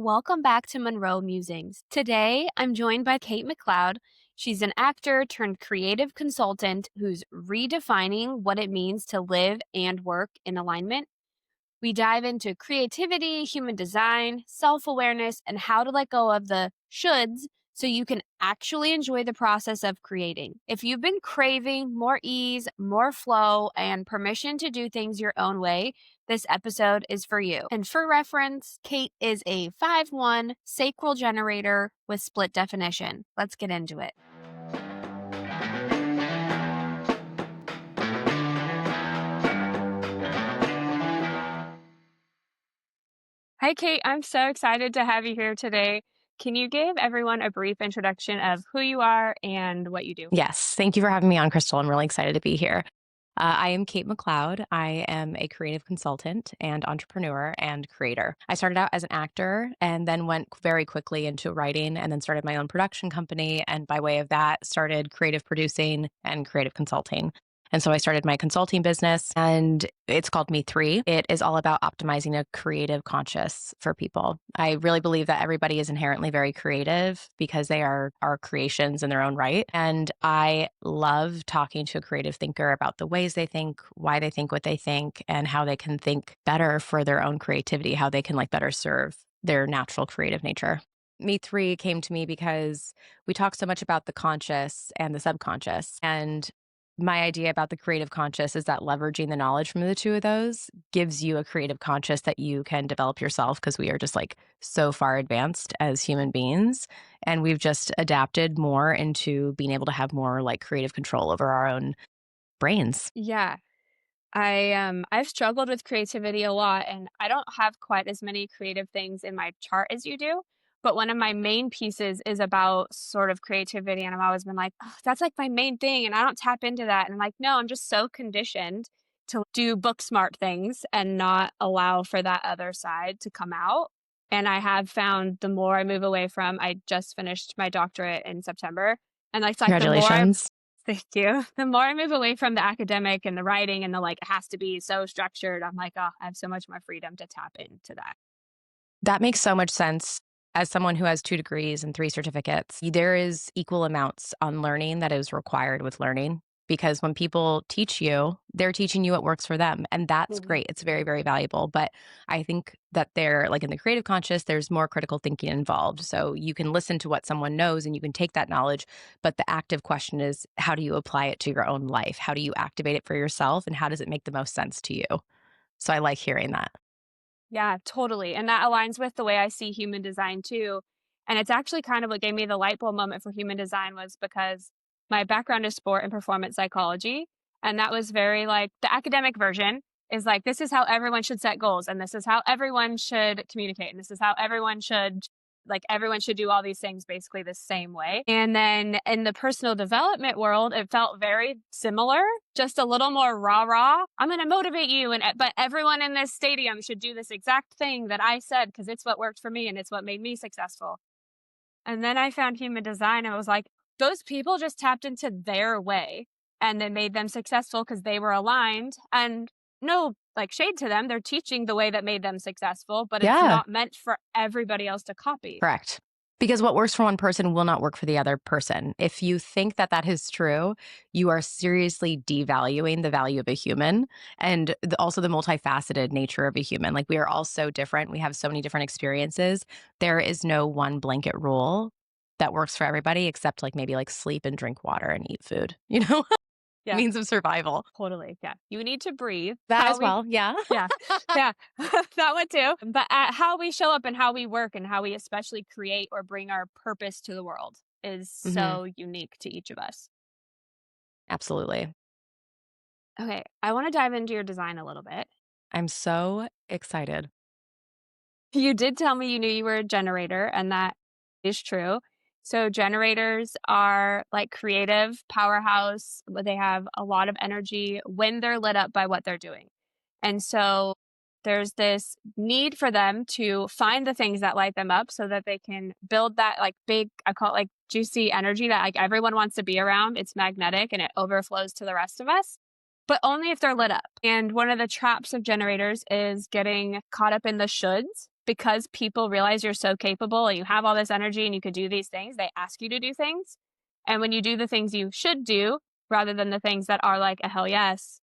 Welcome back to Monroe Musings. Today, I'm joined by Kate McLeod. She's an actor turned creative consultant who's redefining what it means to live and work in alignment. We dive into creativity, human design, self awareness, and how to let go of the shoulds so you can actually enjoy the process of creating. If you've been craving more ease, more flow, and permission to do things your own way, this episode is for you. And for reference, Kate is a 5-1 sacral generator with split definition. Let's get into it. Hi, Kate. I'm so excited to have you here today. Can you give everyone a brief introduction of who you are and what you do? Yes. Thank you for having me on, Krystal. I'm really excited to be here. I am Kate McLeod. I am a creative consultant and entrepreneur and creator. I started out as an actor and then went very quickly into writing and then started my own production company. And by way of that, started creative producing and creative consulting. And so I started my consulting business and it's called Me3. It is all about optimizing a creative conscious for people. I really believe that everybody is inherently very creative because they are creations in their own right. And I love talking to a creative thinker about the ways they think, why they think what they think, and how they can think better for their own creativity, how they can better serve their natural creative nature. Me3 came to me because we talk so much about the conscious and the subconscious. And my idea about the creative conscious is that leveraging the knowledge from the two of those gives you a creative conscious that you can develop yourself because we are just so far advanced as human beings. And we've just adapted more into being able to have more creative control over our own brains. Yeah, I've struggled with creativity a lot, and I don't have quite as many creative things in my chart as you do. But one of my main pieces is about sort of creativity, and I've always been like, oh, that's like my main thing, and I don't tap into that. And I'm like, no, I'm just so conditioned to do book smart things and not allow for that other side to come out. And I have found the more I move away from, I just finished my doctorate in September, and like the more I Congratulations. Thank you. The more I move away from the academic and the writing and the it has to be so structured, I'm like, oh, I have so much more freedom to tap into that. That makes so much sense. As someone who has 2 degrees and 3 certificates, there is equal amounts on learning that is required with learning. Because when people teach you, they're teaching you what works for them. And that's Mhm. great. It's very, very valuable. But I think that they're in the creative conscious, there's more critical thinking involved. So you can listen to what someone knows and you can take that knowledge. But the active question is, how do you apply it to your own life? How do you activate it for yourself? And how does it make the most sense to you? So I like hearing that. Yeah, totally. And that aligns with the way I see human design too. And it's actually kind of what gave me the light bulb moment for human design was because my background is sport and performance psychology. And that was very the academic version is this is how everyone should set goals. And this is how everyone should communicate. And this is how everyone should do all these things basically the same way. And then in the personal development world, it felt very similar, just a little more rah. I'm going to motivate you. But everyone in this stadium should do this exact thing that I said because it's what worked for me and it's what made me successful. And then I found human design and I was like, those people just tapped into their way and it made them successful because they were aligned. And no, shade to them, they're teaching the way that made them successful, but it's Yeah. not meant for everybody else to copy. Correct. Because what works for one person will not work for the other person. If you think that that is true, you are seriously devaluing the value of a human and also the multifaceted nature of a human. We are all so different. We have so many different experiences. There is no one blanket rule that works for everybody except maybe sleep and drink water and eat food, Yeah, means of survival. totally. Yeah. You need to breathe. That as well. Yeah. Yeah. Yeah. That one too. But how we show up and how we work and how we especially create or bring our purpose to the world is Hmm. so unique to each of us. Absolutely. Okay. I want to dive into your design a little bit. I'm so excited. You did tell me you knew you were a generator, and that is true. So generators are creative powerhouse. They have a lot of energy when they're lit up by what they're doing. And so there's this need for them to find the things that light them up so that they can build that big, I call it juicy energy that everyone wants to be around. It's magnetic and it overflows to the rest of us, but only if they're lit up. And one of the traps of generators is getting caught up in the shoulds because people realize you're so capable and you have all this energy and you could do these things, they ask you to do things. And when you do the things you should do rather than the things that are like a hell yes,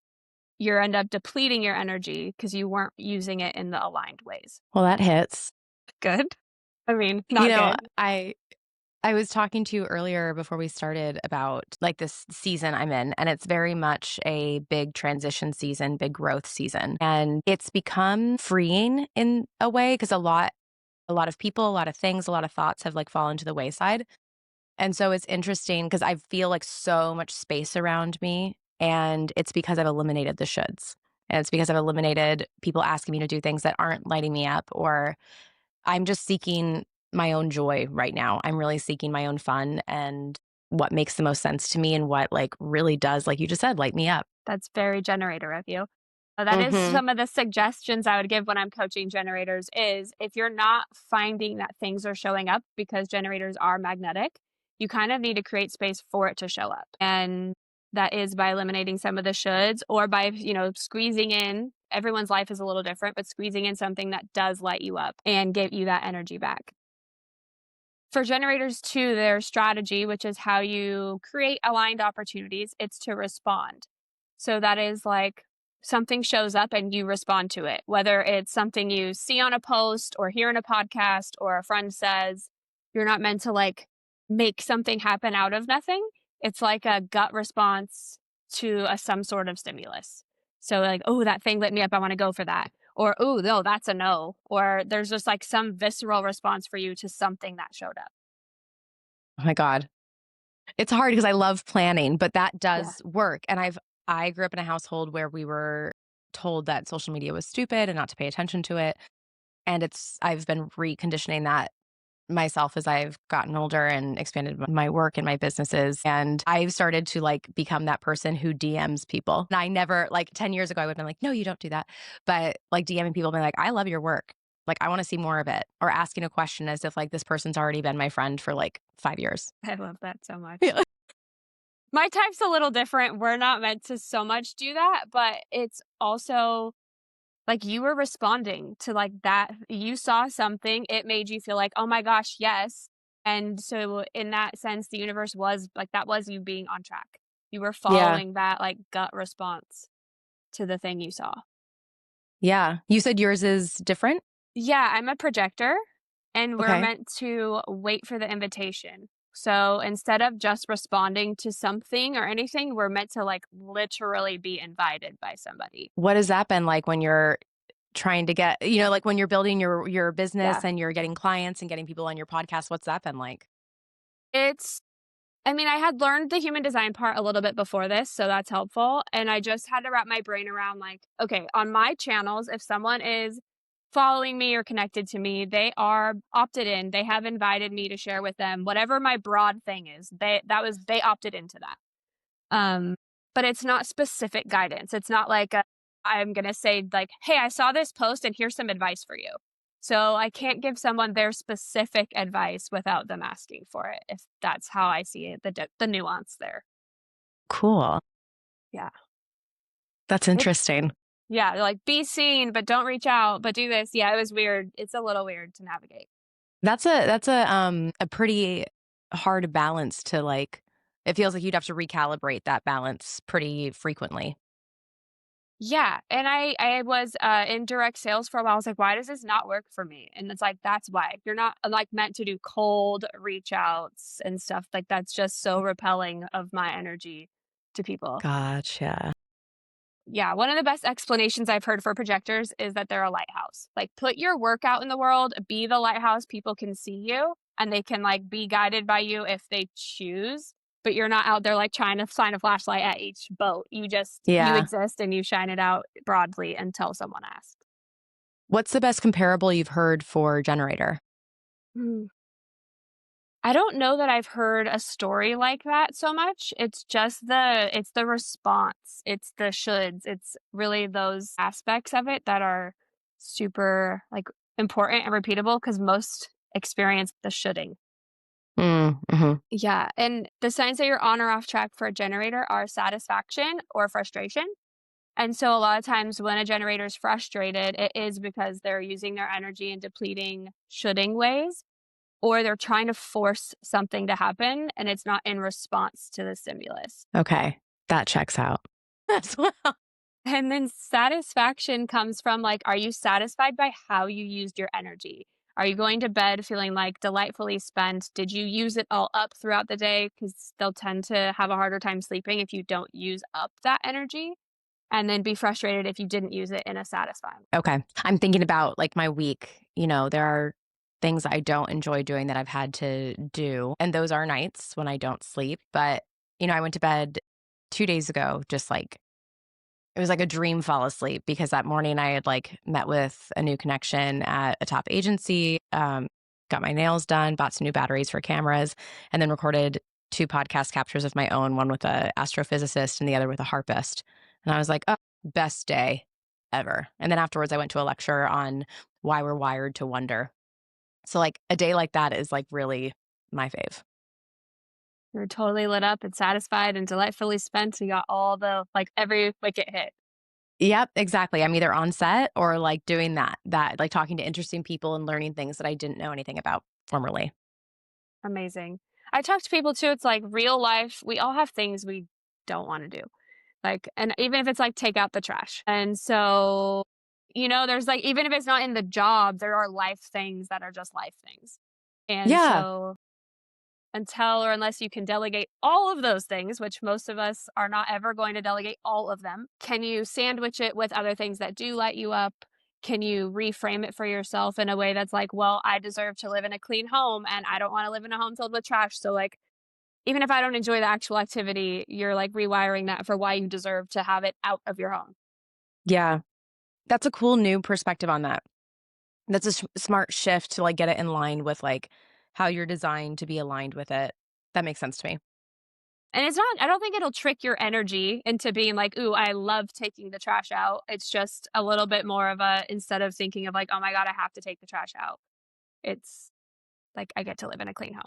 you end up depleting your energy because you weren't using it in the aligned ways. Well, that hits. Good. I mean, You not know, good. I was talking to you earlier before we started about like this season I'm in, and it's very much a big transition season, big growth season. And it's become freeing in a way because a lot of people, a lot of things, a lot of thoughts have like fallen to the wayside. And so it's interesting because I feel like so much space around me. And it's because I've eliminated the shoulds. And it's because I've eliminated people asking me to do things that aren't lighting me up, or I'm just seeking my own joy right now. I'm really seeking my own fun and what makes the most sense to me and what like really does, like you just said, light me up. That's very generator of you. That is Mhm. some of the suggestions I would give when I'm coaching generators is if you're not finding that things are showing up because generators are magnetic, you kind of need to create space for it to show up. And that is by eliminating some of the shoulds or by, squeezing in. Everyone's life is a little different, but squeezing in something that does light you up and give you that energy back. For generators too, their strategy, which is how you create aligned opportunities, it's to respond. So that is like something shows up and you respond to it, whether it's something you see on a post or hear in a podcast or a friend says, you're not meant to like make something happen out of nothing. It's like a gut response to some sort of stimulus. So like, oh, that thing lit me up. I want to go for that. Or, oh, no, that's a no. Or there's just like some visceral response for you to something that showed up. Oh my God. It's hard because I love planning, but that Yeah. does work. And I grew up in a household where we were told that social media was stupid and not to pay attention to it. And I've been reconditioning that myself as I've gotten older and expanded my work and my businesses. And I've started to like become that person who DMs people. And I never, like 10 years ago, I would have been like, no, you don't do that. But like DMing people, being like, I love your work. Like, I want to see more of it. Or asking a question as if like this person's already been my friend for like 5 years. I love that so much. Yeah. My type's a little different. We're not meant to so much do that, but it's also like you were responding to like that. You saw something, it made you feel like, oh my gosh, yes. And so, in that sense, the universe was like, that was you being on track. You were Yeah. following that like gut response to the thing you saw. Yeah. You said yours is different? Yeah, I'm a projector and we're Okay. meant to wait for the invitation. So instead of just responding to something or anything, we're meant to like literally be invited by somebody. What has that been like when you're trying to get, like when you're building your Yeah. business and you're getting clients and getting people on your podcast? What's that been like? It's, I mean, I had learned the human design part a little bit before this, so that's helpful. And I just had to wrap my brain around like, okay, on my channels, if someone is following me or connected to me, they are opted in. They have invited me to share with them whatever my broad thing is. They opted into that. Um, but it's not specific guidance. It's not like I'm gonna say like, "Hey, I saw this post and here's some advice for you." So I can't give someone their specific advice without them asking for it. If that's how I see it, the nuance there. Cool. Yeah, That's it. interesting. Yeah, they're like be seen, but don't reach out, but do this. Yeah, it was weird. It's a little weird to navigate. That's a pretty hard balance to like it feels like you'd have to recalibrate that balance pretty frequently. Yeah, and I was, in direct sales for a while. I was like, "Why does this not work for me?" And it's like, that's why. You're not, like, meant to do cold reach outs and stuff, like, that's just so repelling of my energy to people. Gotcha. Yeah, one of the best explanations I've heard for projectors is that they're a lighthouse. Like, put your work out in the world, be the lighthouse, people can see you, and they can, like, be guided by you if they choose, but you're not out there, like, trying to shine a flashlight at each boat. You Yeah. exist and you shine it out broadly until someone asks. What's the best comparable you've heard for generator? Mm. I don't know that I've heard a story like that so much. It's the response. It's the shoulds. It's really those aspects of it that are super like important and repeatable because most experience the shoulding. Mm, mhm. Yeah. And the signs that you're on or off track for a generator are satisfaction or frustration. And so a lot of times when a generator is frustrated, it is because they're using their energy in depleting shoulding ways, or they're trying to force something to happen and it's not in response to the stimulus. Okay. That checks out as well. And then satisfaction comes from like, are you satisfied by how you used your energy? Are you going to bed feeling like delightfully spent? Did you use it all up throughout the day? Because they'll tend to have a harder time sleeping if you don't use up that energy, and then be frustrated if you didn't use it in a satisfying. Okay. I'm thinking about like my week. There are things I don't enjoy doing that I've had to do. And those are nights when I don't sleep. But, I went to bed 2 days ago, just like it was like a dream fall asleep because that morning I had like met with a new connection at a top agency, got my nails done, bought some new batteries for cameras, and then recorded two podcast captures of my own, one with a astrophysicist and the other with a harpist. And I was like, oh, best day ever. And then afterwards I went to a lecture on why we're wired to wonder. So like a day like that is like really my fave. You're totally lit up and satisfied and delightfully spent. You got all the like every wicket hit. Yep, exactly. I'm either on set or like doing that like talking to interesting people and learning things that I didn't know anything about formerly. Amazing. I talk to people too. It's like real life. We all have things we don't want to do. Like, and even if it's like take out the trash. And so, there's like, even if it's not in the job, there are life things that are just life things. And Yeah. so, until or unless you can delegate all of those things, which most of us are not ever going to delegate all of them, can you sandwich it with other things that do light you up? Can you reframe it for yourself in a way that's like, well, I deserve to live in a clean home and I don't want to live in a home filled with trash. So, like, even if I don't enjoy the actual activity, you're like rewiring that for why you deserve to have it out of your home. Yeah. That's a cool new perspective on that. That's a smart shift to like get it in line with like how you're designed to be aligned with it. That makes sense to me. And it's not, I don't think it'll trick your energy into being like, ooh, I love taking the trash out. It's just a little bit more of a, instead of thinking of like, oh my God, I have to take the trash out, it's like, I get to live in a clean home.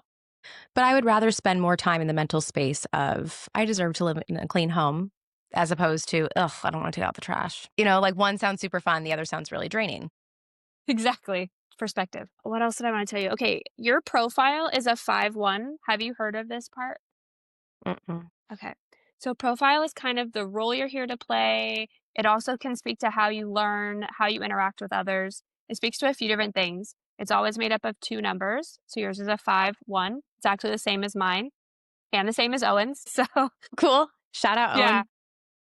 But I would rather spend more time in the mental space of I deserve to live in a clean home as opposed to, ugh, I don't want to take out the trash. Like one sounds super fun, the other sounds really draining. Exactly. Perspective. What else did I want to tell you? Okay. Your profile is a 5-1. Have you heard of this part? Mm-mm. Okay. So profile is kind of the role you're here to play. It also can speak to how you learn, how you interact with others. It speaks to a few different things. It's always made up of two numbers. So yours is a 5-1. It's actually the same as mine and the same as Owen's. So Cool. Shout out, yeah. Owen.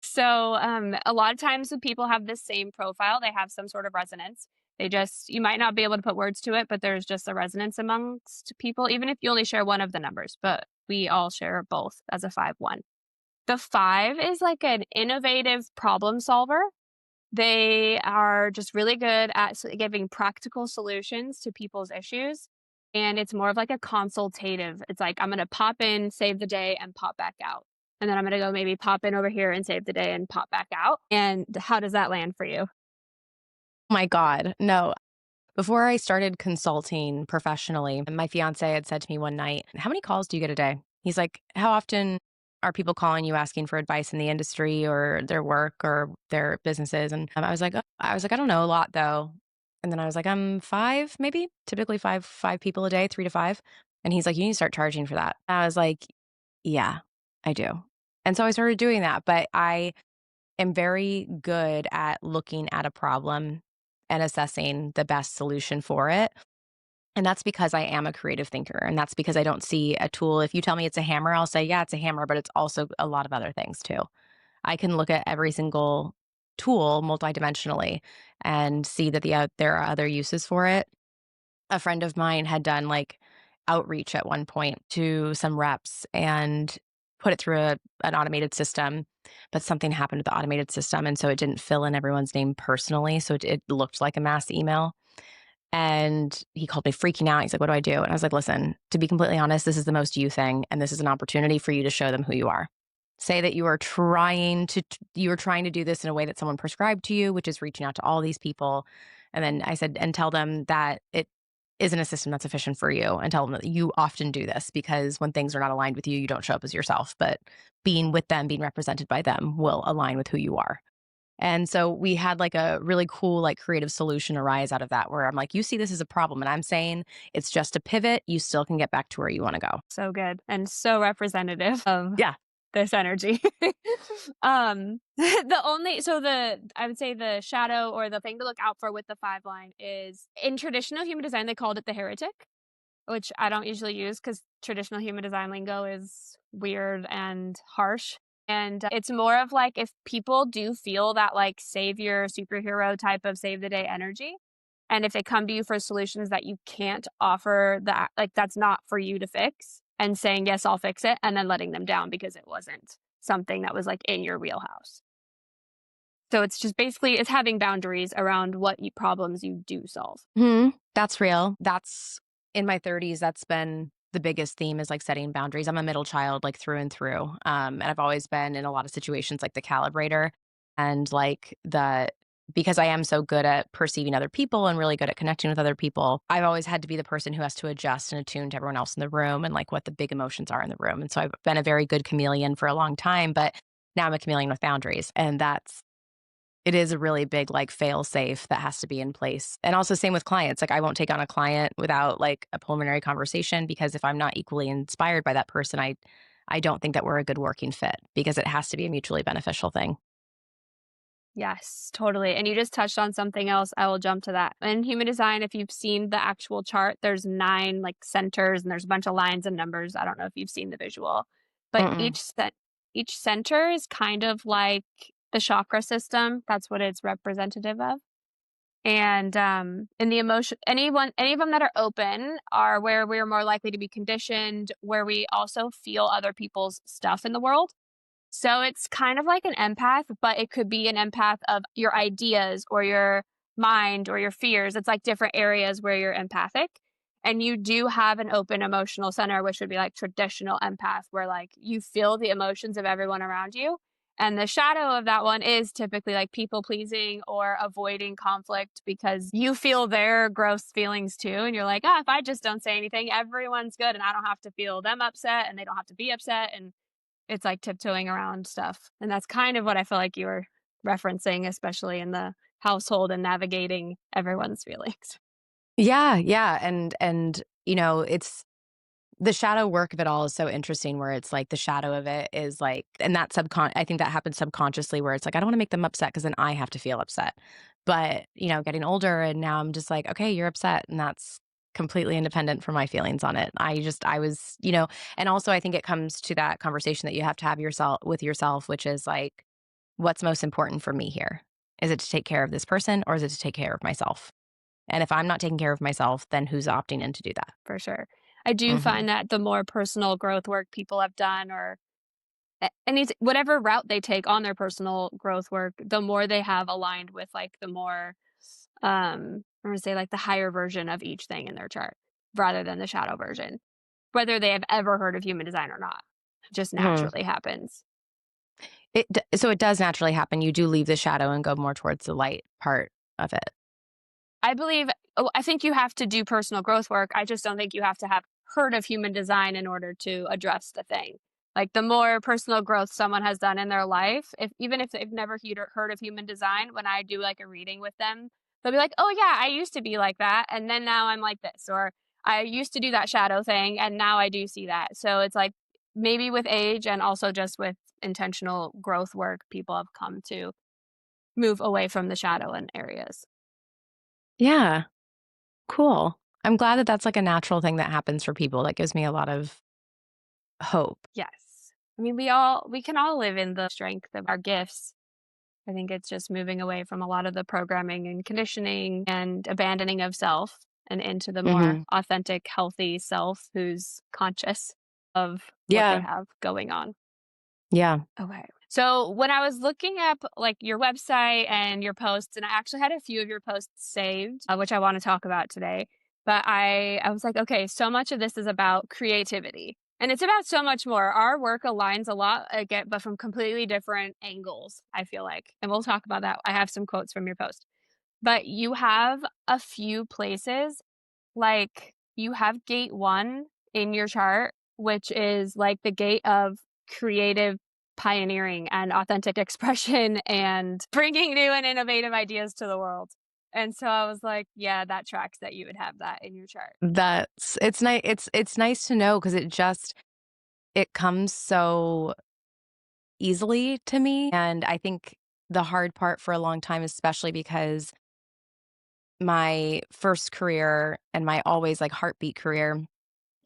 So a lot of times when people have this same profile, they have some sort of resonance. You might not be able to put words to it, but there's just a resonance amongst people, even if you only share one of the numbers, but we all share both as a 5-1. The 5 is like an innovative problem solver. They are just really good at giving practical solutions to people's issues. And it's more of like a consultative. It's like, I'm going to pop in, save the day, and pop back out. And then I'm going to go maybe pop in over here and save the day and pop back out. And how does that land for you? My God. No. Before I started consulting professionally, my fiance had said to me one night, how many calls do you get a day? He's like, how often are people calling you asking for advice in the industry or their work or their businesses? And I don't know, a lot though. And then I was like, five, maybe typically five people a day, 3 to 5. And he's like, you need to start charging for that. I was like, yeah, I do. And so I started doing that. But I am very good at looking at a problem and assessing the best solution for it. And that's because I am a creative thinker. And that's because I don't see a tool. If you tell me it's a hammer, I'll say, yeah, it's a hammer, but it's also a lot of other things too. I can look at every single tool multidimensionally and see that there are other uses for it. A friend of mine had done like outreach at one point to some reps and put it through an automated system, but something happened to the automated system. And so it didn't fill in everyone's name personally. So it looked like a mass email. And he called me freaking out. He's like, what do I do? And I was like, listen, to be completely honest, this is the most you thing. And this is an opportunity for you to show them who you are. Say that you are trying to do this in a way that someone prescribed to you, which is reaching out to all these people. And then I said, and tell them that it isn't a system that's efficient for you, and tell them that you often do this because when things are not aligned with you, you don't show up as yourself, but being with them, being represented by them will align with who you are. And so we had like a really cool, like creative solution arise out of that where I'm like, you see this as a problem. And I'm saying it's just a pivot. You still can get back to where you want to go. So good and so representative of Yeah. this energy. The I would say the shadow or the thing to look out for with the 5 line is in traditional human design, they called it the heretic, which I don't usually use because traditional human design lingo is weird and harsh. And it's more of like if people do feel that like savior, superhero type of save the day energy, and if they come to you for solutions that you can't offer that, like that's not for you to fix, and saying, yes, I'll fix it, and then letting them down because it wasn't something that was like in your wheelhouse. So it's just basically it's having boundaries around what problems you do solve. That's real. That's in my 30s. That's been the biggest theme is like setting boundaries. I'm a middle child, like through and through. And I've always been in a lot of situations like the calibrator and like because I am so good at perceiving other people and really good at connecting with other people, I've always had to be the person who has to adjust and attune to everyone else in the room and like what the big emotions are in the room. And so I've been a very good chameleon for a long time, but now I'm a chameleon with boundaries. And it is a really big, like, fail safe that has to be in place. And also same with clients. Like, I won't take on a client without, like, a preliminary conversation because if I'm not equally inspired by that person, I don't think that we're a good working fit because it has to be a mutually beneficial thing. Yes, totally. And you just touched on something else. I will jump to that. In human design, if you've seen the actual chart, there's 9 like centers and there's a bunch of lines and numbers. I don't know if you've seen the visual, but Mm-mm. each center is kind of like the chakra system. That's what it's representative of. And in the emotion, any of them that are open are where we're more likely to be conditioned, where we also feel other people's stuff in the world. So it's kind of like an empath, but it could be an empath of your ideas or your mind or your fears. It's like different areas where you're empathic. And you do have an open emotional center, which would be like traditional empath, where like you feel the emotions of everyone around you. And the shadow of that one is typically like people pleasing or avoiding conflict because you feel their gross feelings too. And you're like, if I just don't say anything, everyone's good and I don't have to feel them upset and they don't have to be upset. And it's like tiptoeing around stuff, and that's kind of what I feel like you were referencing, especially in the household and navigating everyone's feelings. Yeah, yeah, and, it's the shadow work of it all is so interesting where it's like the shadow of it is like and that I think that happens subconsciously where it's like, I don't wanna make them upset because then I have to feel upset. But, getting older and now I'm just like, "Okay, you're upset," and that's completely independent from my feelings on it. I was and also I think it comes to that conversation that you have to have yourself, which is like, "What's most important for me here? Is it to take care of this person or is it to take care of myself?" And if I'm not taking care of myself, then who's opting in to do that? For sure. I do Mhm. find that the more personal growth work people have done or any whatever route they take on their personal growth work, the more they have aligned with like the more I'm gonna say like the higher version of each thing in their chart rather than the shadow version. Whether they have ever heard of human design or not. Just Mhm. naturally happens. So it does naturally happen. You do leave the shadow and go more towards the light part of it. I think you have to do personal growth work. I just don't think you have to have heard of human design in order to address the thing. Like the more personal growth someone has done in their life, if even if they've never heard of human design, when I do like a reading with them, they'll be like, "Oh yeah, I used to be like that, and then now I'm like this," or "I used to do that shadow thing, and now I do see that." So it's like maybe with age and also just with intentional growth work, people have come to move away from the shadow in areas. Yeah, cool. I'm glad that that's like a natural thing that happens for people. That gives me a lot of hope. Yes. I mean, we can all live in the strength of our gifts. I think it's just moving away from a lot of the programming and conditioning and abandoning of self and into the more Mhm. authentic, healthy self who's conscious of what they Yeah, have going on. yeah. Okay. So when I was looking up like your website and your posts, and I actually had a few of your posts saved, which I want to talk about today. But I was like, okay, so much of this is about creativity, and it's about so much more. Our work aligns a lot, again, but from completely different angles. I feel like, and we'll talk about that. I have some quotes from your post, but you have a few places like you have gate 1 in your chart, which is like the gate of creative pioneering and authentic expression and bringing new and innovative ideas to the world. And so I was like, yeah, that tracks that you would have that in your chart. That's it's nice to know because it comes so easily to me, and I think the hard part for a long time, especially because my first career and my always, like, heartbeat career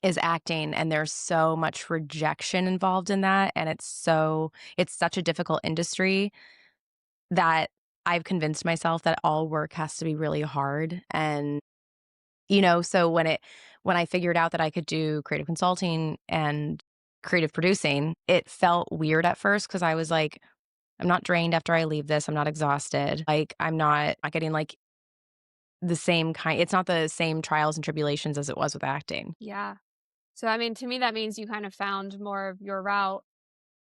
is acting, and there's so much rejection involved in that, and it's such a difficult industry that I've convinced myself that all work has to be really hard, and, so when I figured out that I could do creative consulting and creative producing, it felt weird at first because I was like, "I'm not drained after I leave this, I'm not exhausted, like, I'm not getting, like, the same kind it's not the same trials and tribulations as it was with acting." Yeah. So, I mean, to me, that means you kind of found more of your route.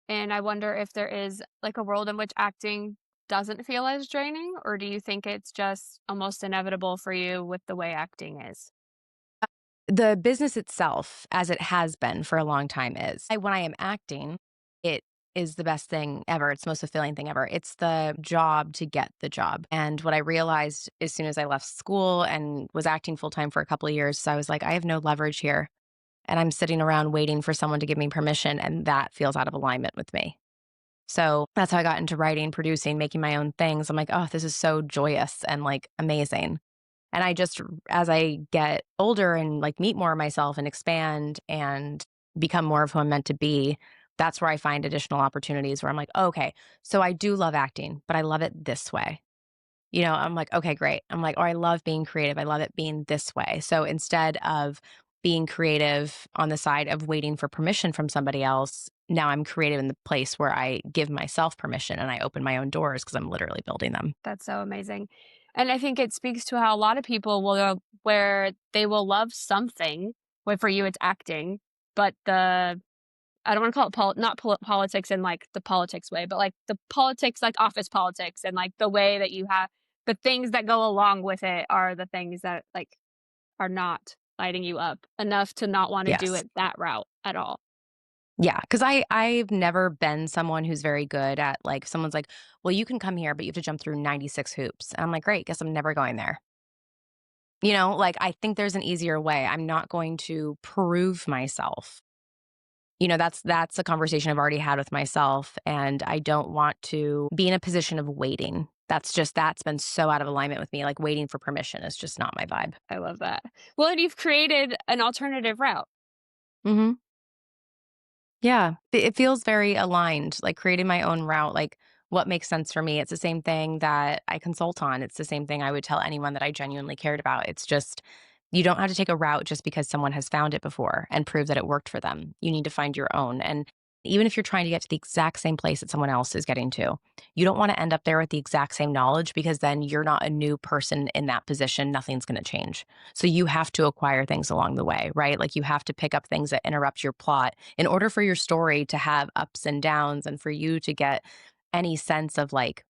And I wonder if there is like a world in which acting doesn't feel as draining, or do you think it's just almost inevitable for you with the way acting is? The business itself, as it has been for a long time, is. When I am acting, it is the best thing ever. It's the most fulfilling thing ever. It's the job to get the job. And what I realized as soon as I left school and was acting full time for a couple of years, so I was like, I have no leverage here. And I'm sitting around waiting for someone to give me permission. And that feels out of alignment with me. So that's how I got into writing, producing, making my own things. I'm like, oh, this is so joyous and like amazing. And I just as I get older and, like, meet more of myself and expand and become more of who I'm meant to be, that's where I find additional opportunities where I'm like, "Oh, okay, so I do love acting, but I love it this way." I'm like, "Okay, great." I'm like, "Oh, I love being creative. I love it being this way." So instead of being creative on the side of waiting for permission from somebody else, now I'm creative in the place where I give myself permission and I open my own doors because 'cause I'm literally building them. That's so amazing. And I think it speaks to how a lot of people will where they will love something, where for you it's acting, but I don't want to call it not politics in like the politics way, but like the politics, like office politics, and like the way that you have the things that go along with it are the things that like are not lighting you up enough to not want to do Yes. it that route at all. Yeah, because I've never been someone who's very good at, like, someone's like, "Well, you can come here, but you have to jump through 96 hoops." And I'm like, "Great, guess I'm never going there." Like, I think there's an easier way. I'm not going to prove myself. That's a conversation I've already had with myself, and I don't want to be in a position of waiting. That's been so out of alignment with me, like, waiting for permission is just not my vibe. I love that. Well, and you've created an alternative route. Mhm. Yeah, it feels very aligned, like creating my own route, like what makes sense for me. It's the same thing that I consult on. It's the same thing I would tell anyone that I genuinely cared about. It's just you don't have to take a route just because someone has found it before and prove that it worked for them. You need to find your own. And even if you're trying to get to the exact same place that someone else is getting to, you don't want to end up there with the exact same knowledge because then you're not a new person in that position. Nothing's going to change. So you have to acquire things along the way, right? Like you have to pick up things that interrupt your plot in order for your story to have ups and downs and for you to get any sense of like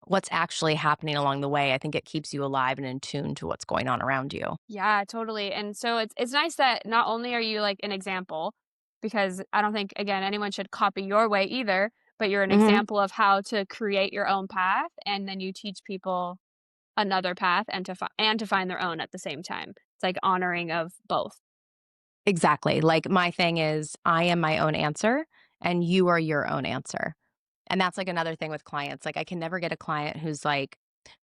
what's actually happening along the way. I think it keeps you alive and in tune to what's going on around you. Yeah, totally. And so it's nice that not only are you like an example, because I don't think again anyone should copy your way either, but you're an Mhm. example of how to create your own path, and then you teach people another path and to find their own at the same time. It's like honoring of both. Exactly. Like my thing is I am my own answer and you are your own answer. And that's like another thing with clients. Like I can never get a client who's like,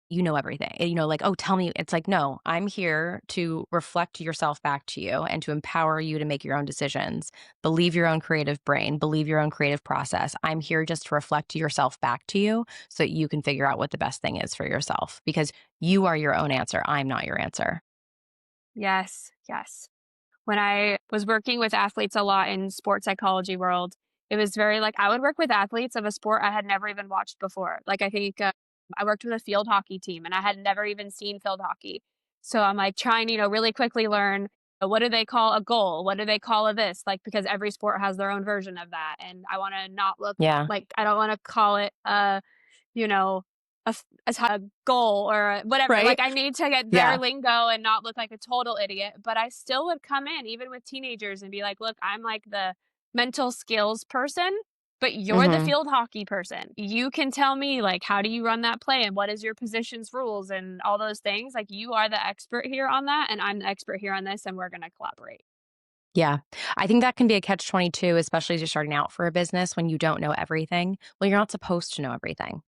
you know everything. Like, oh, tell me. It's like, no, I'm here to reflect yourself back to you and to empower you to make your own decisions. Believe your own creative brain, believe your own creative process. I'm here just to reflect yourself back to you so that you can figure out what the best thing is for yourself because you are your own answer. I'm not your answer. Yes, yes. When I was working with athletes a lot in sports psychology world, it was very like I would work with athletes of a sport I had never even watched before. Like I think I worked with a field hockey team and I had never even seen field hockey. So I'm like trying, really quickly learn what do they call a goal? What do they call a this? Like because every sport has their own version of that. And I want to not look Yeah. like I don't want to call it you know, a goal or whatever. Right? Like I need to get their Yeah. lingo and not look like a total idiot. But I still would come in, even with teenagers, and be like, look, I'm like the mental skills person. but you're the Mhm. field hockey person. You can tell me, like, how do you run that play and what is your position's rules and all those things. Like, you are the expert here on that, and I'm the expert here on this, and we're going to collaborate. Yeah. I think that can be a catch-22, especially as you're starting out for a business when you don't know everything. Well, you're not supposed to know everything.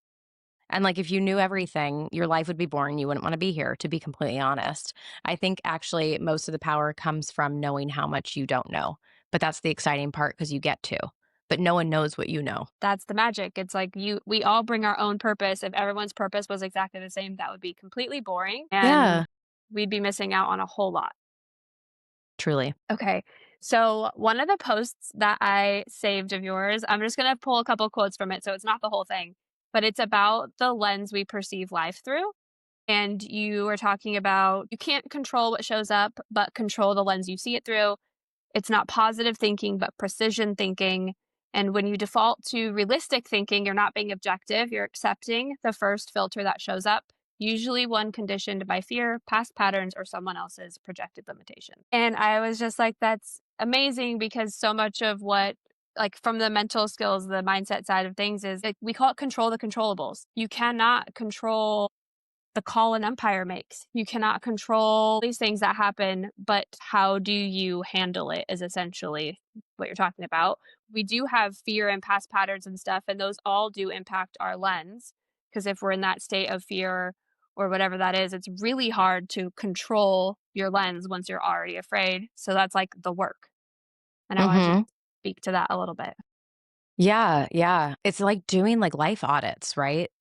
And, like, if you knew everything, your life would be boring, you wouldn't wanna be here, to be completely honest. I think actually most of the power comes from knowing how much you don't know, but that's the exciting part because you get to. But no one knows what you know. That's the magic. It's like we all bring our own purpose. If everyone's purpose was exactly the same, that would be completely boring and Yeah, we'd be missing out on a whole lot. truly. Okay. So one of the posts that I saved of yours, I'm just going to pull a couple quotes from it. So it's not the whole thing, but it's about the lens we perceive life through. And you were talking about you can't control what shows up, but control the lens you see it through. It's not positive thinking, but precision thinking. And when you default to realistic thinking, you're not being objective, you're accepting the first filter that shows up, usually one conditioned by fear, past patterns, or someone else's projected limitation. And I was just like, that's amazing because so much of what like from the mental skills, the mindset side of things is like we call it control the controllables. You cannot control the call an umpire makes. You cannot control these things that happen, but how do you handle it is essentially what you're talking about. We do have fear and past patterns and stuff, and those all do impact our lens. Because if we're in that state of fear or whatever that is, it's really hard to control your lens once you're already afraid. So that's like the work. And I wanted you to Mhm. speak to that a little bit. Yeah, yeah. It's like doing, like, life audits, right?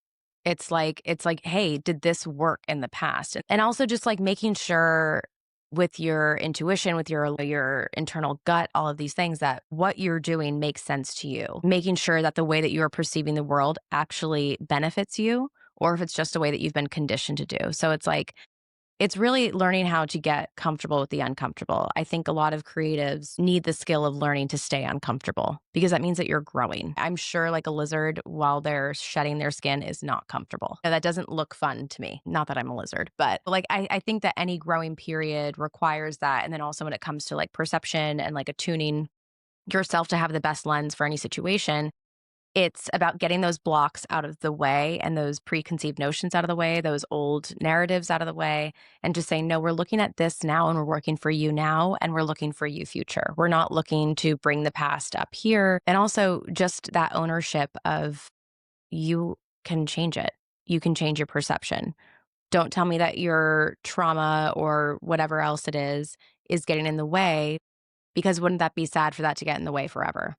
It's like, "Hey, did this work in the past?" And also just, like, making sure with your intuition, with your internal gut, all of these things, that what you're doing makes sense to you. Making sure that the way that you are perceiving the world actually benefits you, or if it's just a way that you've been conditioned to do. So it's like it's really learning how to get comfortable with the uncomfortable. I think a lot of creatives need the skill of learning to stay uncomfortable because that means that you're growing. I'm sure like a lizard while they're shedding their skin is not comfortable. Now, that doesn't look fun to me. Not that I'm a lizard, but like I think that any growing period requires that. And then also when it comes to like perception and like attuning yourself to have the best lens for any situation, it's about getting those blocks out of the way and those preconceived notions out of the way, those old narratives out of the way, and just saying, no, we're looking at this now and we're working for you now and we're looking for you future. We're not looking to bring the past up here. And also just that ownership of you can change it. You can change your perception. Don't tell me that your trauma or whatever else it is getting in the way, because wouldn't that be sad for that to get in the way forever?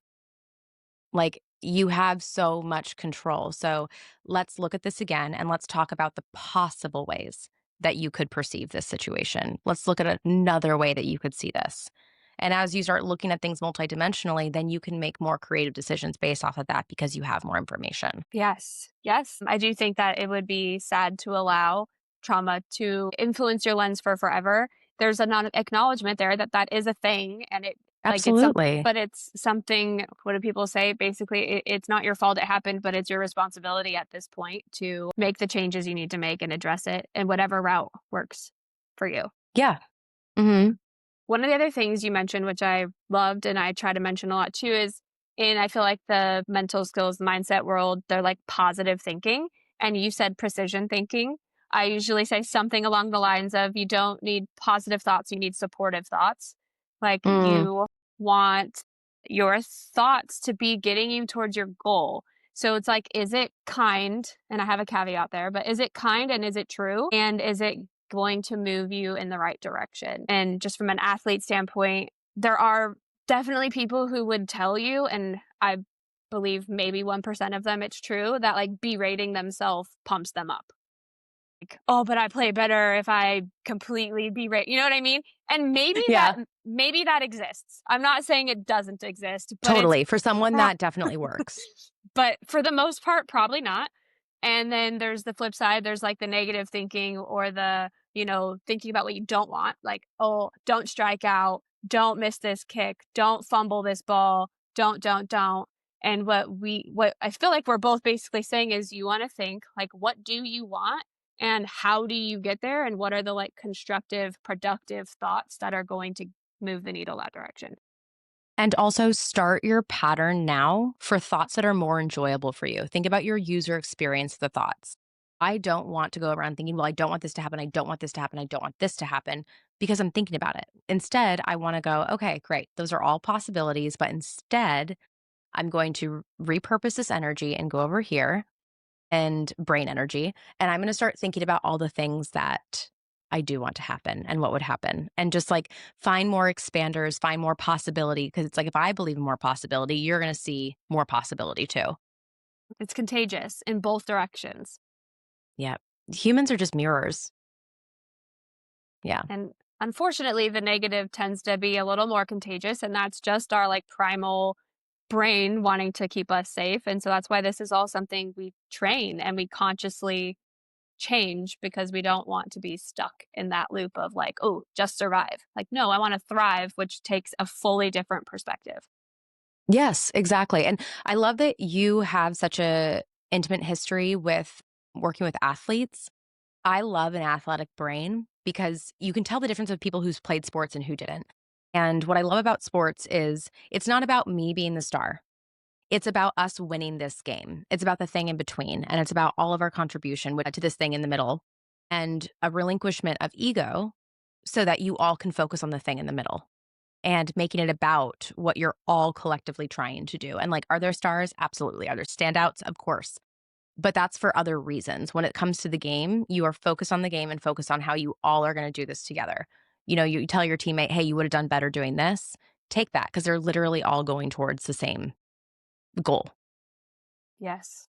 Like, you have so much control. So let's look at this again and let's talk about the possible ways that you could perceive this situation. Let's look at another way that you could see this. And as you start looking at things multidimensionally, then you can make more creative decisions based off of that because you have more information. Yes. Yes. I do think that it would be sad to allow trauma to influence your lens for forever. There's a non acknowledgement there that that is a thing and it like it's some Absolutely. but it's something what do people say basically it's not your fault it happened but it's your responsibility at this point to make the changes you need to make and address it in whatever route works for you. Yeah. Hmm. One of the other things you mentioned, which I loved and I try to mention a lot too, is in I feel like the mental skills mindset world, they're like positive thinking. And you said precision thinking. I usually say something along the lines of you don't need positive thoughts, you need supportive thoughts. Like Mm, you want your thoughts to be getting you towards your goal. So it's like, is it kind? And I have a caveat there, but is it kind and is it true? And is it going to move you in the right direction. And just from an athlete standpoint, there are definitely people who would tell you, and I believe maybe 1% of them it's true, that like berating themselves pumps them up. Like, oh, but I play better if I completely berate. You know what I mean? And yeah, maybe that exists. I'm not saying it doesn't exist, but it's totally. For someone, pro- that definitely works. but for the most part, probably not. And then there's the flip side. There's like the negative thinking or the, thinking about what you don't want. Like, oh, don't strike out. Don't miss this kick. Don't fumble this ball. Don't. And what I feel like we're both basically saying is you want to think like, what do you want? And how do you get there? And what are the like constructive, productive thoughts that are going to move the needle that direction? And also start your pattern now for thoughts that are more enjoyable for you. Think about your user experience of the thoughts. I don't want to go around thinking, well, I don't want this to happen. I don't want this to happen. I don't want this to happen because I'm thinking about it. Instead, I want to go, okay, great. Those are all possibilities. But instead, I'm going to repurpose this energy and go over here and brain energy. And I'm going to start thinking about all the things that I do want to happen and what would happen. And just like find more expanders, find more possibility. Cause it's like if I believe in more possibility, you're going to see more possibility too. It's contagious in both directions. Yeah. Humans are just mirrors. Yeah. And unfortunately, the negative tends to be a little more contagious, and that's just our like primal brain wanting to keep us safe. And so that's why this is all something we train and we consciously change because we don't want to be stuck in that loop of like, oh, just survive. Like, no, I want to thrive, which takes a fully different perspective. Yes, exactly. And I love that you have such a intimate history with working with athletes. I love an athletic brain because you can tell the difference of people who's played sports and who didn't. And what I love about sports is it's not about me being the star. It's about us winning this game. It's about the thing in between, and it's about all of our contribution to this thing in the middle and a relinquishment of ego so that you all can focus on the thing in the middle and making it about what you're all collectively trying to do. And like, are there stars? Absolutely. Are there standouts? Of course. But that's for other reasons. When it comes to the game, you are focused on the game and focused on how you all are going to do this together. You tell your teammate, hey, you would have done better doing this. Take that because they're literally all going towards the same goal. Yes.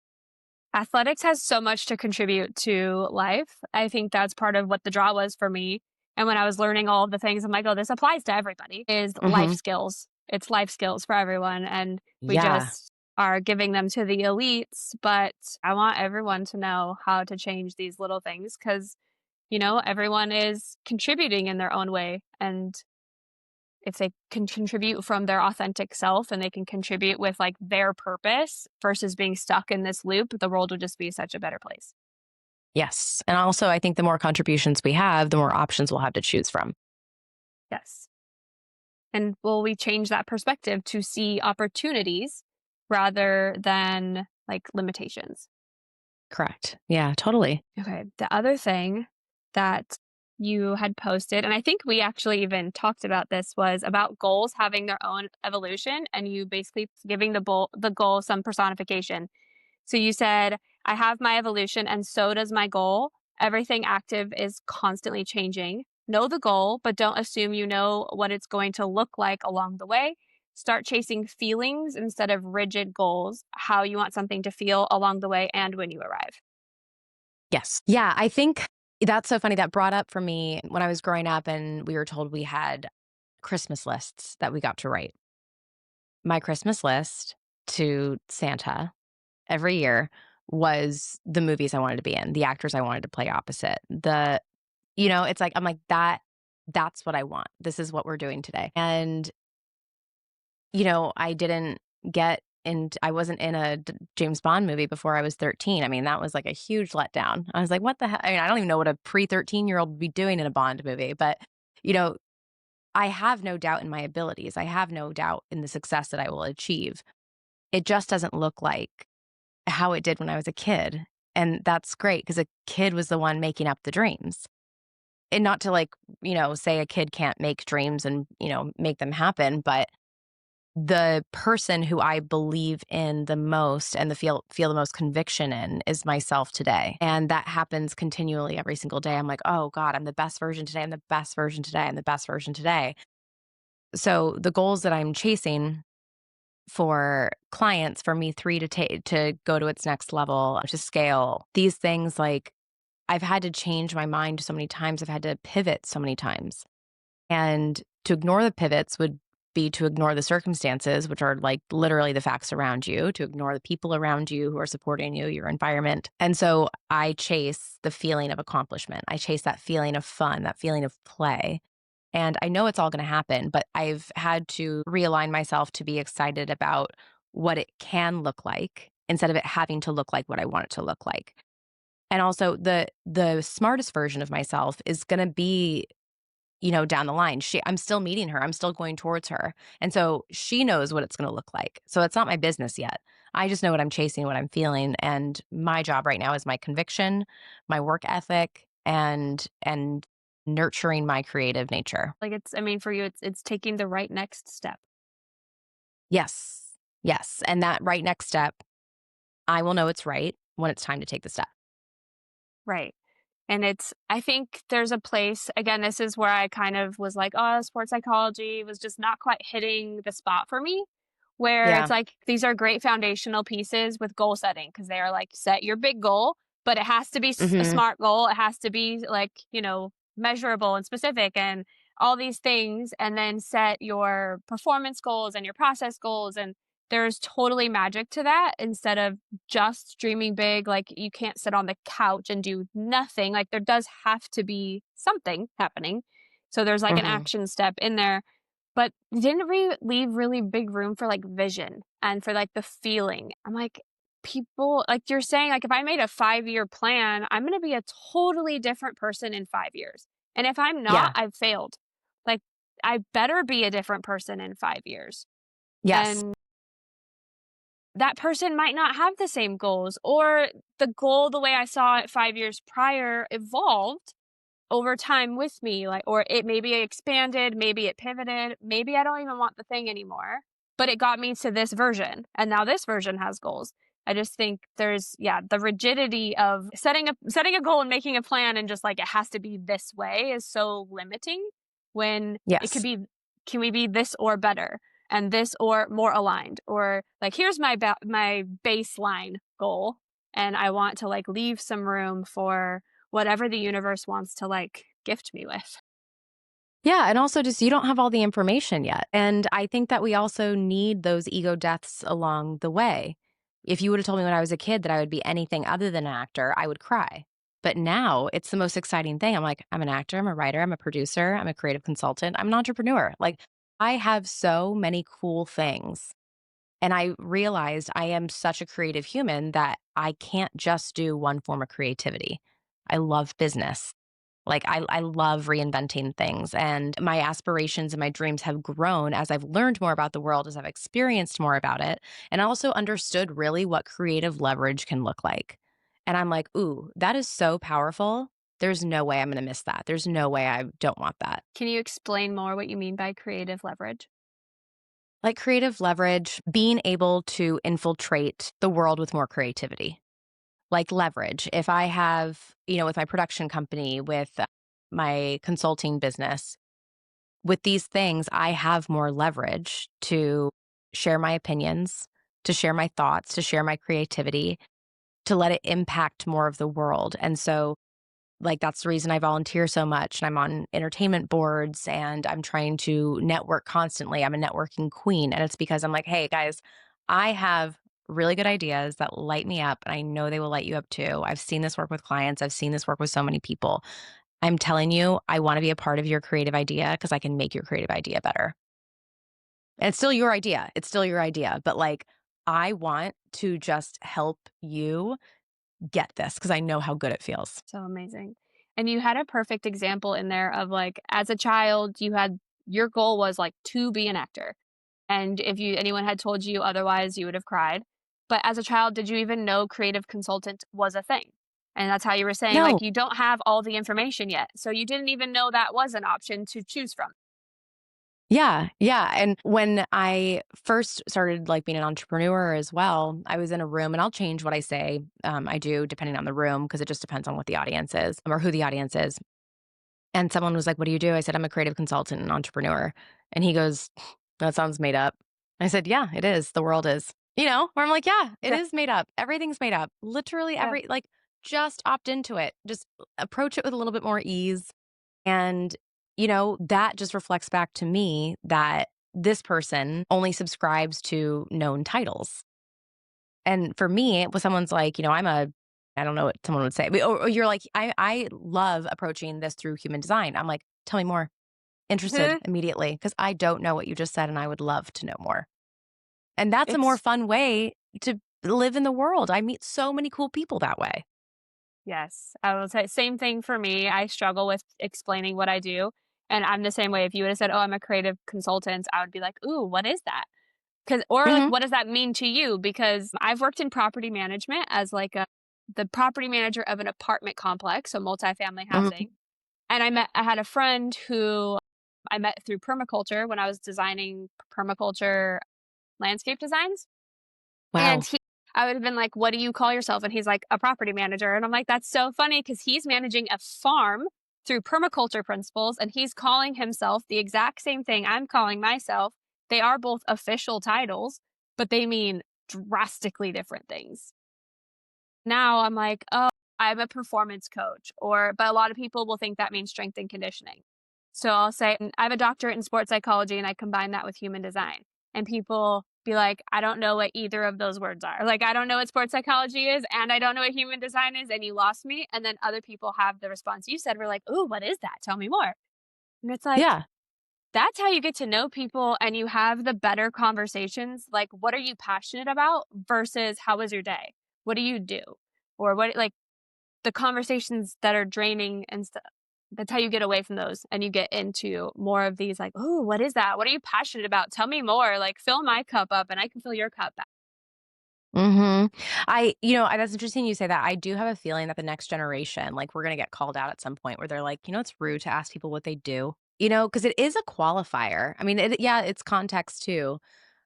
Athletics has so much to contribute to life. I think that's part of what the draw was for me. And when I was learning all of the things, I'm like, oh, this applies to everybody, is life Hmm. skills. It's life skills for everyone. And we Yeah. just are giving them to the elites. But I want everyone to know how to change these little things because, everyone is contributing in their own way. And if they can contribute from their authentic self and they can contribute with like their purpose versus being stuck in this loop, the world would just be such a better place. Yes. And also, I think the more contributions we have, the more options we'll have to choose from. Yes. And will we change that perspective to see opportunities rather than like limitations? Correct. Yeah, totally. Okay. The other thing that you had posted, and I think we actually even talked about this, was about goals having their own evolution and you basically giving the goal some personification. So you said, I have my evolution and so does my goal. Everything active is constantly changing. Know the goal, but don't assume you know what it's going to look like along the way. Start chasing feelings instead of rigid goals, how you want something to feel along the way and when you arrive. Yes. Yeah, I think that's so funny. That brought up for me when I was growing up and we were told we had Christmas lists that we got to write. My Christmas list to Santa every year was the movies I wanted to be in, the actors I wanted to play opposite. It's like I'm like that's what I want. This is what we're doing today. And I didn't get and I wasn't in a James Bond movie before I was 13. I mean, that was like a huge letdown. I was like, what the heck? I mean, I don't even know what a pre-13-year-old would be doing in a Bond movie, but you know, I have no doubt in my abilities. I have no doubt in the success that I will achieve. It just doesn't look like how it did when I was a kid. And that's great because a kid was the one making up the dreams. And not to like, say a kid can't make dreams and, make them happen, but the person who I believe in the most and feel the most conviction in is myself today. And that happens continually every single day. I'm like, oh God, I'm the best version today. I'm the best version today. I'm the best version today. So the goals that I'm chasing for clients, for me three to go to its next level, to scale, these things like I've had to change my mind so many times. I've had to pivot so many times. And to ignore the pivots would be to ignore the circumstances, which are like literally the facts around you, to ignore the people around you who are supporting you, your environment. And so I chase the feeling of accomplishment. I chase that feeling of fun, that feeling of play. And I know it's all going to happen, but I've had to realign myself to be excited about what it can look like instead of it having to look like what I want it to look like. And also the smartest version of myself is going to be down the line. I'm still meeting her. I'm still going towards her. And so she knows what it's going to look like. So it's not my business yet. I just know what I'm chasing, what I'm feeling. And my job right now is my conviction, my work ethic, and nurturing my creative nature. Like, it's I mean, for you, it's taking the right next step. Yes. Yes. And that right next step, I will know it's right when it's time to take the step. Right. And I think there's a place, again, this is where I kind of was like, oh, sports psychology was just not quite hitting the spot for me. Where it's Yeah. like, these are great foundational pieces with goal setting because they are like, set your big goal, but it has to be a Hmm. smart goal. It has to be like, measurable and specific and all these things. And then set your performance goals and your process goals. And there's totally magic to that instead of just dreaming big. Like, you can't sit on the couch and do nothing. Like, there does have to be something happening. So there's like an Hmm. action step in there, but didn't leave really big room for like vision and for like the feeling. I'm like, people, like you're saying, like if I made a 5-year plan, I'm going to be a totally different person in 5 years. And if I'm not, Yeah. I've failed. Like, I better be a different person in 5 years. Yes. And that person might not have the same goals, or the goal the way I saw it 5 years prior evolved over time with me, like, or it maybe expanded, maybe it pivoted, maybe I don't even want the thing anymore, but it got me to this version and now this version has goals. I just think there's, yeah, the rigidity of setting a goal and making a plan and just like it has to be this way is so limiting when it could Yes. be, can we be this or better and this or more aligned, or like here's my baseline goal and I want to like leave some room for whatever the universe wants to like gift me with. Yeah, and also just you don't have all the information yet. And I think that we also need those ego deaths along the way. If you would have told me when I was a kid that I would be anything other than an actor, I would cry. But now it's the most exciting thing. I'm like, I'm an actor, I'm a writer, I'm a producer, I'm a creative consultant, I'm an entrepreneur. Like, I have so many cool things. And I realized I am such a creative human that I can't just do one form of creativity. I love business. Like, I love reinventing things, and my aspirations and my dreams have grown as I've learned more about the world, as I've experienced more about it, and also understood really what creative leverage can look like. And I'm like, ooh, that is so powerful. There's no way I'm going to miss that. There's no way I don't want that. Can you explain more what you mean by creative leverage? Like, creative leverage, being able to infiltrate the world with more creativity. Like leverage. If I have, with my production company, with my consulting business, with these things, I have more leverage to share my opinions, to share my thoughts, to share my creativity, to let it impact more of the world. And so, like, that's the reason I volunteer so much. And I'm on entertainment boards and I'm trying to network constantly. I'm a networking queen. And it's because I'm like, hey, guys, I have really good ideas that light me up. And I know they will light you up too. I've seen this work with clients, I've seen this work with so many people. I'm telling you, I want to be a part of your creative idea because I can make your creative idea better. And it's still your idea. It's still your idea. But like, I want to just help you get this because I know how good it feels. So amazing. And you had a perfect example in there of like, as a child, your goal was like to be an actor. And if anyone had told you otherwise, you would have cried. But as a child, did you even know creative consultant was a thing? And that's how you were saying, No. like, you don't have all the information yet. So you didn't even know that was an option to choose from. Yeah, yeah, and when I first started, like, being an entrepreneur as well, I was in a room and I'll change what I say, I do depending on the room because it just depends on what the audience is or who the audience is, and someone was like, "What do you do?" I said, "I'm a creative consultant and entrepreneur," and he goes, "That sounds made up." I said, "Yeah, it is, the world is." Where I'm like, "Yeah, it Yeah. is made up. Everything's made up. Literally Yeah. just opt into it. Just approach it with a little bit more ease." And that just reflects back to me that this person only subscribes to known titles. And for me, when someone's like, I don't know what someone would say, but, or you're like, I love approaching this through human design. I'm like, tell me more. Interested immediately because I don't know what you just said and I would love to know more. And that's a more It's fun way to live in the world. I meet so many cool people that way. Yes, I will say same thing for me. I struggle with explaining what I do. And I'm the same way. If you would have said, "Oh, I'm a creative consultant," I would be like, "Ooh, what is that?" 'Cause or like, Mhm. what does that mean to you? Because I've worked in property management as like the property manager of an apartment complex, so multifamily Mhm. housing. And I had a friend who I met through permaculture when I was designing permaculture landscape designs. And Wow. I would have been like, "What do you call yourself?" And he's like, "A property manager." And I'm like, "That's so funny because he's managing a farm through permaculture principles and he's calling himself the exact same thing I'm calling myself. They are both official titles, but they mean drastically different things." Now I'm like, "Oh, I'm a performance coach," but a lot of people will think that means strength and conditioning. So I'll say, I have a doctorate in sports psychology and I combine that with human design." And people be like, "I don't know what either of those words are." Like, I don't know what sports psychology is and I don't know what human design is, and you lost me. And then other people have the response you said, we're like, "Ooh, what is that? Tell me more." And it's like, Yeah. that's how you get to know people and you have the better conversations. Like, what are you passionate about versus how was your day? What do you do? Or what, like, the conversations that are draining and stuff. That's how you get away from those and you get into more of these, like, "Oh, what is that? What are you passionate about? Tell me more. Like, fill my cup up and I can fill your cup back." Mhm. That's interesting you say that. I do have a feeling that the next generation, like, we're gonna get called out at some point where they're like, "It's rude to ask people what they do." Because it is a qualifier. I mean, yeah, it's context too.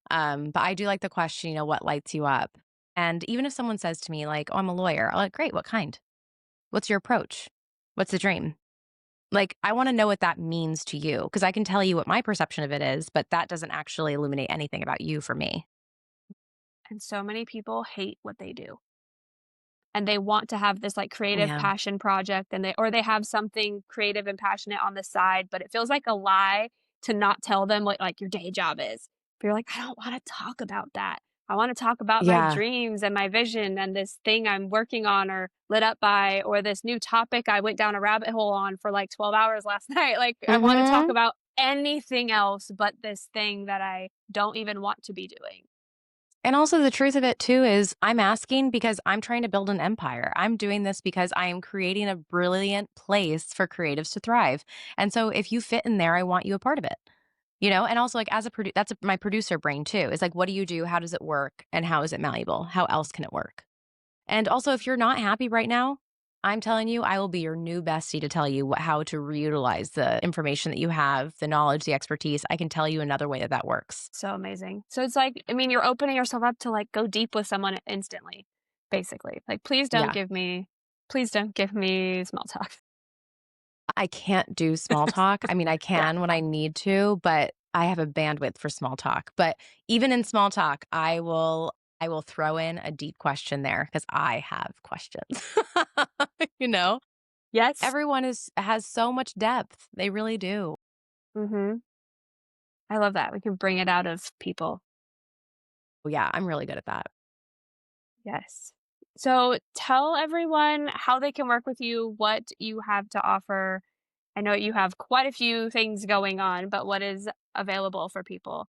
But I do like the question, what lights you up? And even if someone says to me like, "Oh, I'm a lawyer," I'm like, "Great, what kind? What's your approach? What's the dream?" Like, I wanna know what that means to you because I can tell you what my perception of it is, but that doesn't actually illuminate anything about you for me. And so many people hate what they do. And they want to have this, like, Oh, creative yeah. passion project and they have something creative and passionate on the side, but it feels like a lie to not tell them what, like, your day job is. But you're like, "I don't wanna talk about that. I wanna talk about my Yeah. dreams and my vision and this thing I'm working on or lit up by or this new topic I went down a rabbit hole on for, like, 12 hours last night." Like, I wanna talk Mhm. about anything else but this thing that I don't even want to be doing. And also the truth of it too is I'm asking because I'm trying to build an empire. I'm doing this because I am creating a brilliant place for creatives to thrive. And so if you fit in there, I want you a part of it. And also like as a that's my producer brain too. Is like, what do you do? How does it work? And how is it malleable? How else can it work? And also if you're not happy right now, I'm telling you, I will be your new bestie to tell you how to reutilize the information that you have, the knowledge, the expertise. I can tell you another way that that works. So amazing. So it's like, I mean, you're opening yourself up to like go deep with someone instantly, basically. Like, Yeah. please don't give me small talk. I can't do small talk. I mean, I Yeah. can when I need to, but I have a bandwidth for small talk. But even in small talk, I will throw in a deep question there because I have questions. you know? Yes. Everyone has so much depth. They really do. Hmm. I love that. We can bring it out of people. Yeah, I'm really good at that. Yes. So tell everyone how they can work with you, what you have to offer. I know you have quite a few things going on, but what is available for people?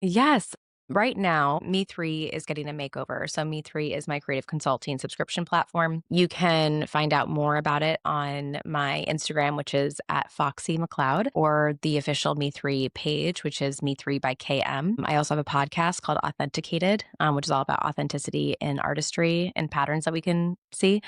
Yes. Right now, Me3 is getting a makeover. So, Me3 is my creative consulting subscription platform. You can find out more about it on my Instagram, which is at Foxy McLeod, or the official Me3 page, which is Me3 by KM. I also have a podcast called Authenticated, which is all about authenticity in artistry and patterns that we can see.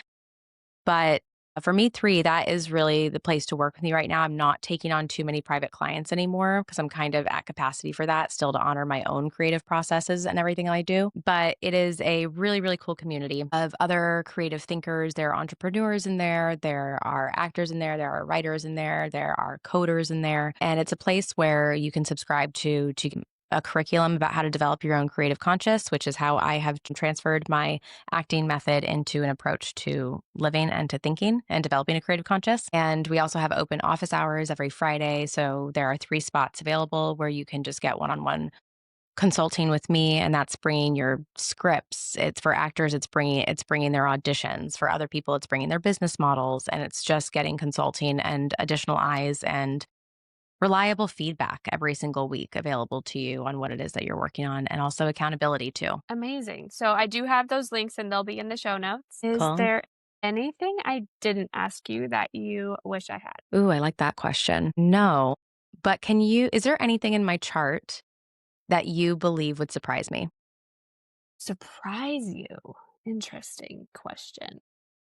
But for Me3, that is really the place to work with me right now. I'm not taking on too many private clients anymore because I'm kind of at capacity for that, still to honor my own creative processes and everything I do. But it is a really, really cool community of other creative thinkers. There are entrepreneurs in there are actors in there are writers in there are coders in there. And it's a place where you can subscribe to a curriculum about how to develop your own creative conscious, which is how I have transferred my acting method into an approach to living and to thinking and developing a creative conscious. And we also have open office hours every Friday. So there are 3 spots available where you can just get one-on-one consulting with me, and that's bringing your scripts. It's for actors, it's bringing their auditions. For other people, it's bringing their business models, and it's just getting consulting and additional eyes and reliable feedback every single week available to you on what it is that you're working on, and also accountability too. Amazing. So I do have those links and they'll be in the show notes. Is Cool. there Anything I didn't ask you that you wish I had? Ooh, I like that question. No, but is there anything in my chart that you believe would surprise me? Surprise you? Interesting question.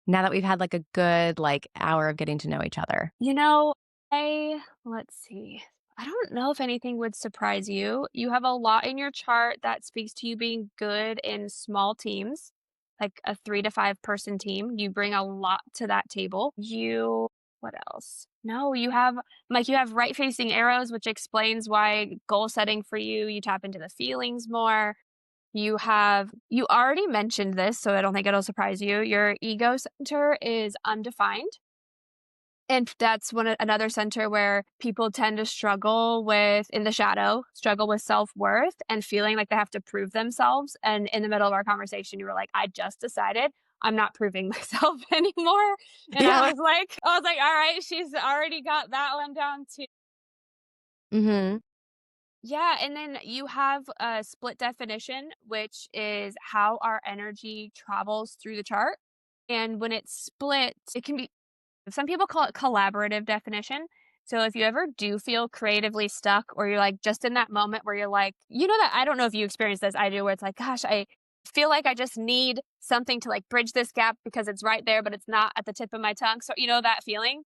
Now that we've had like a good hour of getting to know each other. You know, let's see. I don't know if anything would surprise you. You have a lot in your chart that speaks to you being good in small teams, like a 3 to 5 person team. You bring a lot to that table. What else? No, you have right facing arrows, which explains why goal setting for you, you tap into the feelings more. You already mentioned this, so I don't think it'll surprise you. Your ego center is undefined. And that's another center where people tend to struggle with in the shadow, struggle with self-worth and feeling like they have to prove themselves. And in the middle of our conversation, you were like, "I just decided I'm not proving myself anymore." And Yeah. I was like, "All right, she's already got that one down too." Mhm. Yeah, and then you have a split definition, which is how our energy travels through the chart. And when it's split, it can be some people call it collaborative definition. So if you ever do feel creatively stuck or you're like just in that moment where you're like, that I don't know if you experience this, I do, where it's like, gosh, I feel like I just need something to like bridge this gap because it's right there, but it's not at the tip of my tongue. So, that feeling?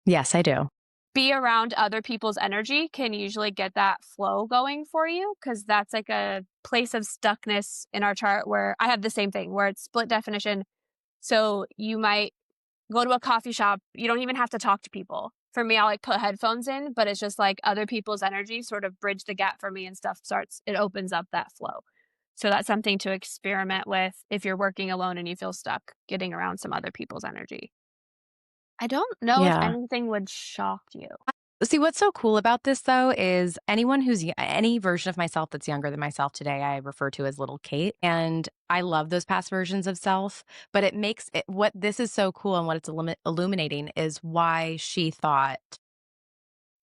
Yes, I do. Be around other people's energy can usually get that flow going for you because that's like a place of stuckness in our chart where I have the same thing where it's split definition. So you might go to a coffee shop, you don't even have to talk to people. For me, I'll like put headphones in, but it's just like other people's energy sort of bridge the gap for me and it opens up that flow. So that's something to experiment with if you're working alone and you feel stuck, getting around some other people's energy. I don't know if Yeah. anything would shock you. See, what's so cool about this though is any version of myself that's younger than myself today, I refer to as little Kate. And I love those past versions of self, but what this is so cool and what it's illuminating is why she thought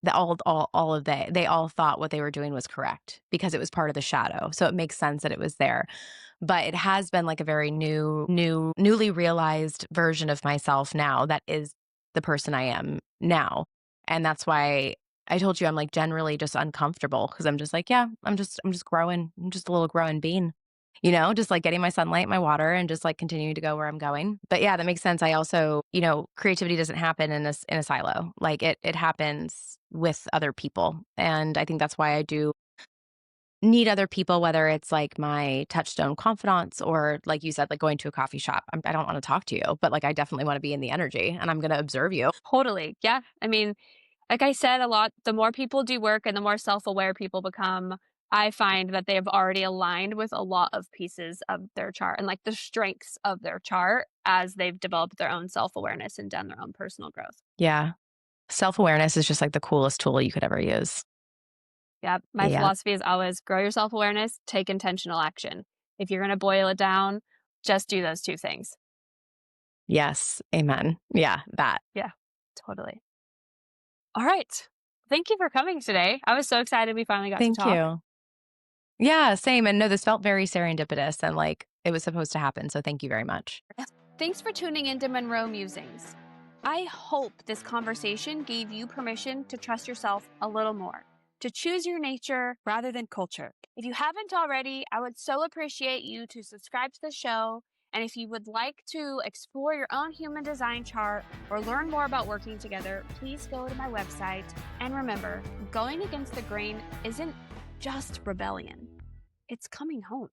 that all of they all thought what they were doing was correct because it was part of the shadow. So it makes sense that it was there. But it has been like a very newly realized version of myself now that is the person I am now. And that's why I told you I'm like generally just uncomfortable because I'm just like, yeah, I'm just growing. I'm just a little growing bean. Just like getting my sunlight, my water, and just like continuing to go where I'm going. But yeah, that makes sense. I also, creativity doesn't happen in a silo. Like it happens with other people. And I think that's why I do need other people, whether it's like my touchstone confidants or like you said, like going to a coffee shop. I don't want to talk to you, but like I definitely want to be in the energy and I'm going to observe you. Totally. Yeah. I mean, like I said a lot, the more people do work and the more self-aware people become, I find that they have already aligned with a lot of pieces of their chart and like the strengths of their chart as they've developed their own self-awareness and done their own personal growth. Yeah. Self awareness is just like the coolest tool you could ever use. Yeah. My Yeah. philosophy is always grow your self-awareness, take intentional action. If you're going to boil it down, just do those two things. Yes. Amen. Yeah. That. Yeah, totally. All right. Thank you for coming today. I was so excited we finally got to Thank talk. you. Yeah. Same. And no, this felt very serendipitous and like it was supposed to happen. So thank you very much. Thanks for tuning into Monroe Musings. I hope this conversation gave you permission to trust yourself a little more, to choose your nature rather than culture. If you haven't already, I would so appreciate you to subscribe to the show. And if you would like to explore your own human design chart or learn more about working together, please go to my website. And remember, going against the grain isn't just rebellion, it's coming home.